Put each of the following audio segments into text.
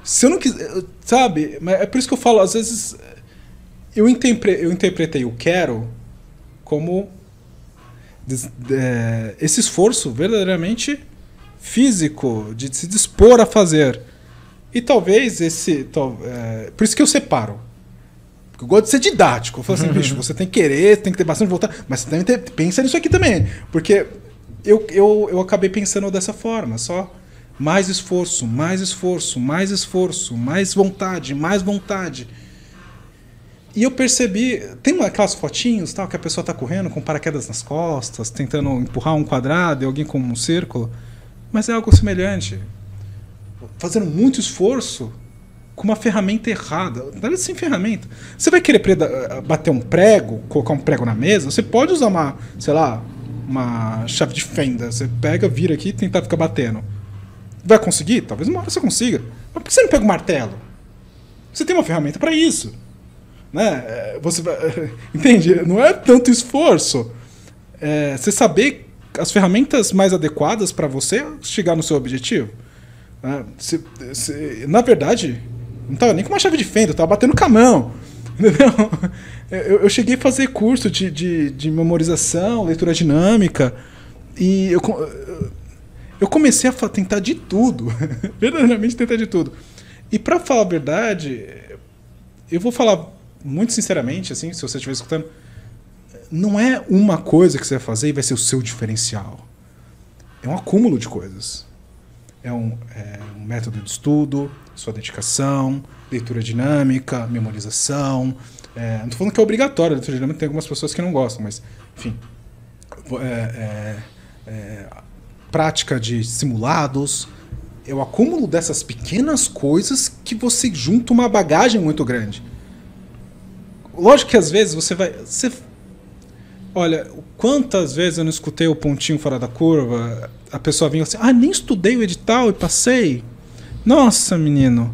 Se eu não quiser, sabe? Mas é por isso que eu falo, às vezes eu interpretei o quero como esse esforço verdadeiramente físico de se dispor a fazer. E talvez por isso que eu separo. Porque eu gosto de ser didático. Eu falo assim, bicho, você tem que querer, tem que ter bastante vontade, mas você também pensa nisso aqui também. Porque eu acabei pensando dessa forma, só mais esforço, mais esforço, mais esforço, mais vontade, mais vontade. E eu percebi, tem aquelas fotinhos tal, que a pessoa está correndo com paraquedas nas costas, tentando empurrar um quadrado e alguém com um círculo, mas é algo semelhante. Fazendo muito esforço com uma ferramenta errada. Não é sem ferramenta. Você vai querer bater um prego, colocar um prego na mesa, você pode usar uma, sei lá, uma chave de fenda. Você pega, vira aqui e tentar ficar batendo. Vai conseguir? Talvez uma hora você consiga. Mas por que você não pega um martelo? Você tem uma ferramenta para isso. Né? Você vai, entende? Não é tanto esforço. Você saber as ferramentas mais adequadas para você chegar no seu objetivo. Na verdade, não estava nem com uma chave de fenda, eu estava batendo com a mão. Entendeu? Eu cheguei a fazer curso de memorização, leitura dinâmica, e eu comecei a tentar de tudo. Verdadeiramente tentar de tudo. E para falar a verdade, eu vou falar muito sinceramente, assim, se você estiver escutando, não é uma coisa que você vai fazer e vai ser o seu diferencial. É um acúmulo de coisas. É um método de estudo, sua dedicação, leitura dinâmica, memorização. Não estou falando que é obrigatório a leitura dinâmica, tem algumas pessoas que não gostam, mas, enfim. Prática de simulados. É o acúmulo dessas pequenas coisas que você junta uma bagagem muito grande. Lógico que às vezes olha, quantas vezes eu não escutei o pontinho fora da curva, a pessoa vinha assim, nem estudei o edital e passei. Nossa, menino.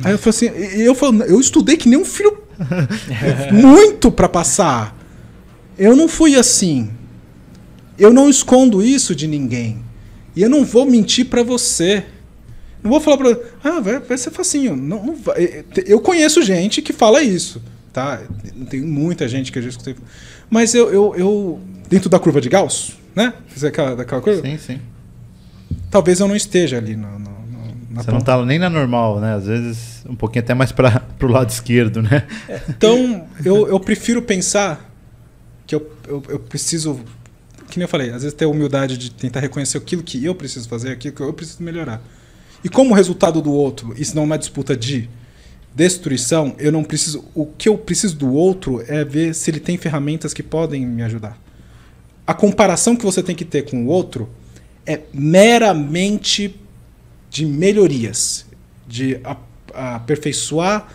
Aí eu falei assim, eu estudei que nem um filho muito para passar. Eu não fui assim. Eu não escondo isso de ninguém. E eu não vou mentir para você. Não vou falar para vai ser facinho. Não vai. Eu conheço gente que fala isso. Tá? Tem muita gente que eu já escutei. Mas eu dentro da curva de Gauss, né? Daquela curva? Sim, sim. Talvez eu não esteja ali na você não está nem na normal, né? Às vezes um pouquinho até mais para o lado esquerdo, né? Então eu prefiro pensar que eu preciso, que nem eu falei, às vezes ter a humildade de tentar reconhecer aquilo que eu preciso fazer, aquilo que eu preciso melhorar. E como resultado do outro, isso não é uma disputa de destruição, eu não preciso. O que eu preciso do outro é ver se ele tem ferramentas que podem me ajudar. A comparação que você tem que ter com o outro é meramente de melhorias, de aperfeiçoar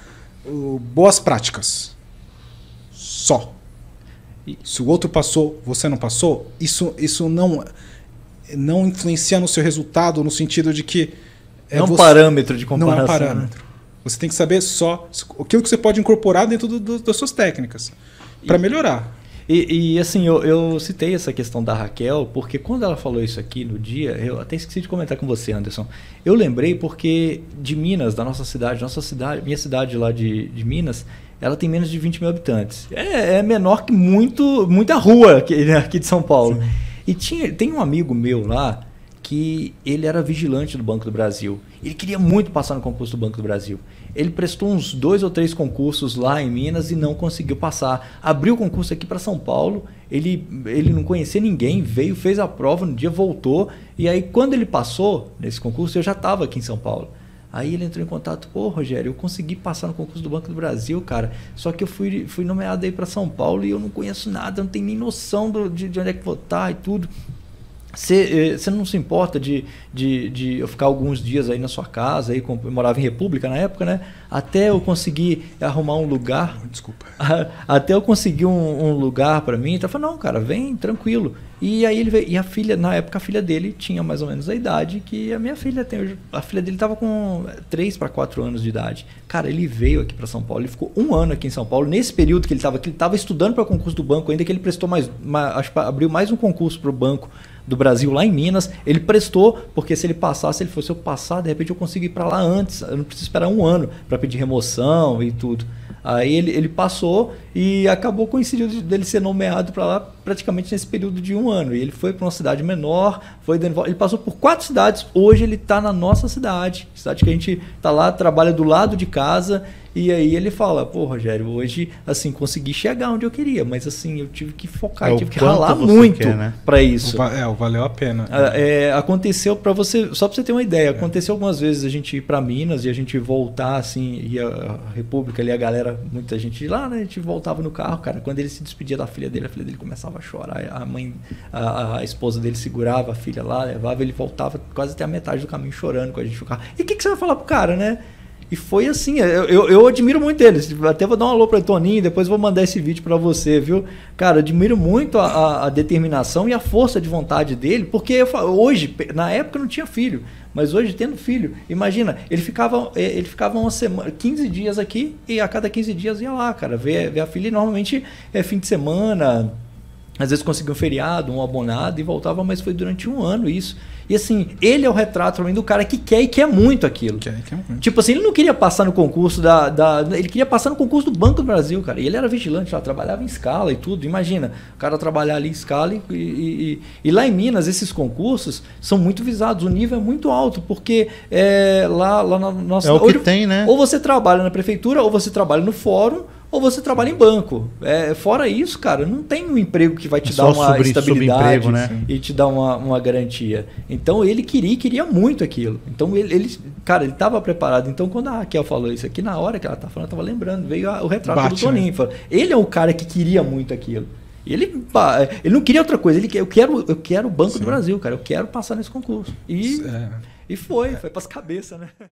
boas práticas. Só. Se o outro passou, você não passou, isso não influencia no seu resultado, no sentido de que é um parâmetro de comparação. Não é um parâmetro. Né? Você tem que saber só aquilo que você pode incorporar dentro das suas técnicas para melhorar. E assim, eu citei essa questão da Raquel, porque quando ela falou isso aqui no dia, eu até esqueci de comentar com você, Anderson. Eu lembrei porque de Minas, da nossa cidade, minha cidade lá de Minas, ela tem menos de 20 mil habitantes. É menor que muita rua aqui de São Paulo. Sim. E tem um amigo meu lá que ele era vigilante do Banco do Brasil. Ele queria muito passar no concurso do Banco do Brasil. Ele prestou uns 2 ou 3 concursos lá em Minas e não conseguiu passar. Abriu o concurso aqui para São Paulo, ele não conhecia ninguém, veio, fez a prova, no dia voltou, e aí quando ele passou nesse concurso, eu já estava aqui em São Paulo. Aí ele entrou em contato, Rogério, eu consegui passar no concurso do Banco do Brasil, cara, só que eu fui nomeado aí para São Paulo e eu não conheço nada, eu não tenho nem noção de onde é que vou estar e tudo. Você não se importa de eu ficar alguns dias aí na sua casa, aí, eu morava em República na época, né? Até eu conseguir arrumar um lugar. Desculpa. Até eu conseguir um lugar para mim. Então eu falei, não, cara, vem tranquilo. E aí ele veio. E a filha, na época, a filha dele tinha mais ou menos a idade que a minha filha tem. A filha dele estava com 3 para 4 anos de idade. Cara, ele veio aqui para São Paulo, ele ficou 1 ano aqui em São Paulo. Nesse período que ele estava aqui, ele estava estudando para o concurso do banco, ainda que ele prestou acho que abriu mais um concurso para o banco do Brasil lá em Minas. Ele prestou, porque se ele passasse, ele falou, se eu passar, de repente eu consigo ir para lá antes. Eu não preciso esperar um ano para pedir remoção e tudo. Aí ele passou e acabou coincidindo dele ser nomeado para lá praticamente nesse período de um ano. E ele foi para uma cidade menor, ele passou por 4 cidades. Hoje ele está na nossa cidade que a gente está lá, trabalha do lado de casa. E aí ele fala, pô, Rogério, hoje assim consegui chegar onde eu queria, mas assim eu tive que focar, tive que ralar muito para isso. Valeu a pena. Aconteceu para você, só para você ter uma ideia, aconteceu algumas vezes a gente ir para Minas e a gente voltar assim, e a República ali, a galera, muita gente de lá, né? A gente voltava no carro, cara, quando ele se despedia da filha dele, a filha dele começava a chorar, a esposa dele segurava a filha lá, levava, ele voltava quase até a metade do caminho chorando com a gente no carro. E o que você vai falar pro cara, né? E foi assim, eu admiro muito eles. Até vou dar um alô para o Toninho, depois vou mandar esse vídeo para você, viu? Cara, admiro muito a determinação e a força de vontade dele, porque hoje, na época não tinha filho, mas hoje tendo filho, imagina, ele ficava uma semana, 15 dias aqui e a cada 15 dias ia lá, cara, ver a filha, e normalmente é fim de semana, às vezes conseguia um feriado, um abonado e voltava, mas foi durante um ano isso. E assim, ele é o retrato também do cara que quer e quer muito aquilo. Quer muito. Tipo assim, ele não queria passar no concurso ele queria passar no concurso do Banco do Brasil, cara. E ele era vigilante, já trabalhava em escala e tudo. Imagina, o cara trabalhar ali em escala e lá em Minas, esses concursos são muito visados. O nível é muito alto, porque lá na nossa... É o que tem, né? Ou você trabalha na prefeitura, ou você trabalha no fórum, ou você trabalha em banco. Fora isso, cara, não tem um emprego que vai te dar uma estabilidade, né? E te dar uma garantia. Então ele queria muito aquilo. Então ele estava preparado. Então quando a Raquel falou isso aqui, na hora que ela estava falando, eu estava lembrando, veio o retrato do Toninho. Ele é o cara que queria muito aquilo. Ele não queria outra coisa. Eu quero o Banco do Brasil, cara. Eu quero passar nesse concurso. E foi para as cabeças, né?